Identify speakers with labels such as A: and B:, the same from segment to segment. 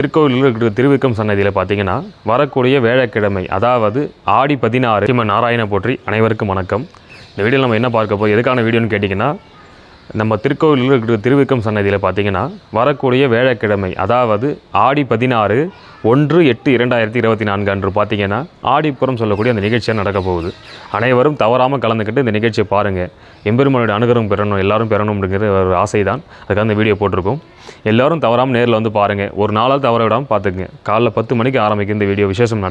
A: திருக்கோவிலூர் இருக்கிற திருவிக்கம் சன்னதியில் பார்த்தீங்கன்னா வரக்கூடிய வேலைக்கிழமை, அதாவது ஆடி 16 ஸ்ரீமன் நாராயண போற்றி. அனைவருக்கும் வணக்கம். இந்த வீடியோவில் நம்ம என்ன பார்க்க போகிறோம், எதுக்கான வீடியோன்னு கேட்டிங்கன்னா, நம்ம திருக்கோவிலூர் இருக்கிற திருவிக்கம் சன்னதியில் பார்த்தீங்கன்னா வரக்கூடிய வேலைக்கிழமை, அதாவது ஆடி 16 1/8/2024 அன்று பார்த்தீங்கன்னா ஆடிப்புறம் சொல்லக்கூடிய அந்த நிகழ்ச்சியாக நடக்க போகுது. அனைவரும் தவறாமல் கலந்துக்கிட்டு இந்த நிகழ்ச்சியை பாருங்கள். எம்பெருமானுடைய அனுகிரகம் பெறணும், எல்லாரும் பெறணும் அப்படிங்கிற ஒரு ஆசை தான். அதுக்காக இந்த வீடியோ போட்டிருக்கோம். எல்லோரும் தவறாமல் நேரில் வந்து பாருங்கள். ஒரு நாளாக தவற விடாமல் பார்த்துக்குங்க. காலைல 10 மணிக்கு ஆரம்பிக்கும் இந்த வீடியோ, விசேஷம்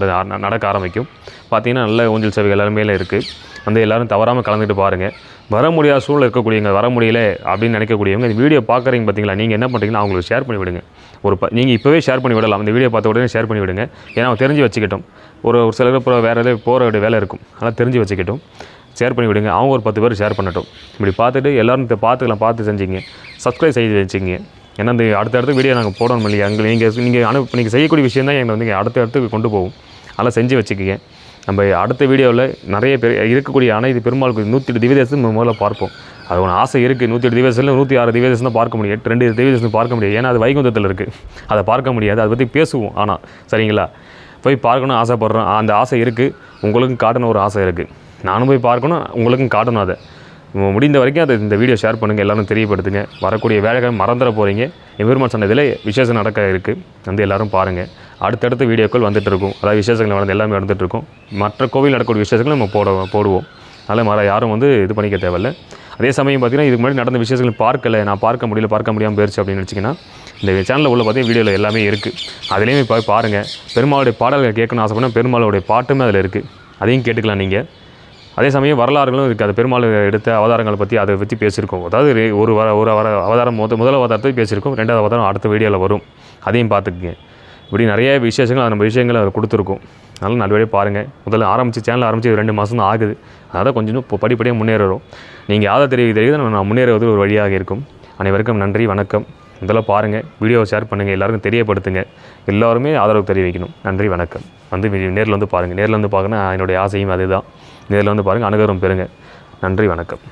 A: நடக்க ஆரம்பிக்கும். பார்த்தீங்கன்னா நல்ல ஊஞ்சல் சேவைகள் எல்லாருமே இருக்குது. வந்து எல்லோரும் தவறாமல் கலந்துட்டு பாருங்கள். வர முடியாத சூழல் இருக்கக்கூடியவங்க, வர முடியல அப்படின்னு நினைக்கக்கூடியவங்க இந்த வீடியோ பார்க்குறீங்க பார்த்தீங்களா, நீங்கள் என்ன பண்ணுறீங்கன்னா அவங்களுக்கு ஷேர் பண்ணி விடுங்க. நீங்கள் இப்போவே ஷேர் பண்ணி விடலாம். இந்த வீடியோ பார்த்த உடனே ஷேர் பண்ணி விடுங்க. ஏன்னா அவங்க தெரிஞ்சு வச்சுக்கிட்டோம். ஒரு சில பேர் வேறு எதாவது போகிற வேலை இருக்கும், அதெல்லாம் தெரிஞ்சு வச்சுக்கிட்டோம். ஷேர் பண்ணி விடுங்க. அவங்க ஒரு 10 பேர் ஷேர் பண்ணட்டும். இப்படி பார்த்துட்டு எல்லோரும் பார்த்து செஞ்சுங்க. சப்ஸ்கிரைப் செய்து வச்சுங்க. ஏன்னா இந்த அடுத்தடுத்த வீடியோ நாங்கள் போடணும் இல்லையா, நீங்கள் செய்யக்கூடிய விஷயம் தான் எங்களை வந்து அடுத்தடுத்து கொண்டு போகும். அதெல்லாம் செஞ்சு வச்சுக்கிங்க. நம்ம அடுத்த வீடியோவில் நிறைய பேர் இருக்கக்கூடிய அனைத்து பெருமாளுக்கு 108 திவ்யதேசம் முதல்ல பார்ப்போம். அது ஒன்று ஆசை இருக்குது. 108 திவ்யதேசத்தில் 106 திவ்யதேசம் தான் பார்க்க முடியும். 2 திவ்யதேசம் பார்க்க முடியாது. ஏன்னா அது வைகுந்தத்தில் இருக்குது, அதை பார்க்க முடியாது. அதை பற்றி பேசுவோம். ஆனால் சரிங்களா, போய் பார்க்கணும் ஆசைப்பட்றோம். அந்த ஆசை இருக்குது. உங்களுக்கும் காட்டணும் ஒரு ஆசை இருக்குது. நானும் போய் பார்க்கணும், உங்களுக்கும் காட்டணும். அதை முடிந்த வரைக்கும் அதை இந்த வீடியோ ஷேர் பண்ணுங்கள், எல்லோரும் தெரியப்படுத்துங்க. வரக்கூடிய வேலைகளை மறந்துட போகிறீங்க. எம்பெருமான் சன்னதியில் விசேஷம் நடக்க இருக்குது. வந்து எல்லோரும் பாருங்கள். அடுத்தடுத்த வீடியோக்கள் வந்துட்டு இருக்கும். அதாவது விசேஷங்கள் நடந்து எல்லாமே நடந்துகிட்டு இருக்கும். மற்ற கோவில் நடக்கக்கூடிய விசேஷங்கள் நம்ம போடுவோம். அதனால் யாரும் வந்து இது பண்ணிக்க தேவையில்லை. அதே சமயம் பார்த்திங்கன்னா, இதுக்கு முன்னாடி நடந்த விசேஷங்கள் நான் பார்க்க முடியாமல் போயிடுச்சு அப்படின்னு நினச்சிங்கன்னா, இந்த சேனலில் உள்ள பார்த்தீங்கன்னா வீடியோவில் எல்லாமே இருக்குது. அதுலேயுமே போய் பாருங்கள். பெருமாளுடைய பாடல்கள் கேட்கணும்னு ஆசைப்பட்டா பெருமாளுடைய பாட்டுமே அதில் இருக்குது. அதையும் கேட்டுக்கலாம் நீங்கள். அதே சமயம் வரலாறுகளும் இருக்குது. அது பெருமாள் எடுத்த அவதாரங்களை பற்றி அதை பற்றி பேசியிருக்கோம். அதாவது ஒரு அவதாரம் முதல் அவதாரத்தை பேசியிருக்கோம். 2வது அவதாரம் அடுத்த வீடியோவில் வரும். அதையும் பார்த்துக்குங்க. இப்படி நிறைய விசேஷங்கள் நம்ம விஷயங்களை அதை கொடுத்துருக்கோம். அதனால் நல்லபடியாக பாருங்கள். சேனல் ஆரம்பித்து 2 மாதம் தான் ஆகுது. அதனால் கொஞ்சம் இப்போ படிப்படியாக முன்னேறும். நீங்கள் யாரை தெரியுது நான் முன்னேறுவது ஒரு வழியாக இருக்கும். அனைவருக்கும் நன்றி, வணக்கம். முதல்ல பாருங்கள், வீடியோவை ஷேர் பண்ணுங்கள், எல்லாருக்கும் தெரியப்படுத்துங்க. எல்லோருமே ஆதரவு தெரிவிக்கணும். நன்றி, வணக்கம். வந்து நேரில் வந்து பாருங்கள். நேரில் வந்து பார்க்கணும் என்னுடைய ஆசையும் அதுதான். நேரில் வந்து பாருங்கள், அனுகிரகம் பெறுங்க. நன்றி, வணக்கம்.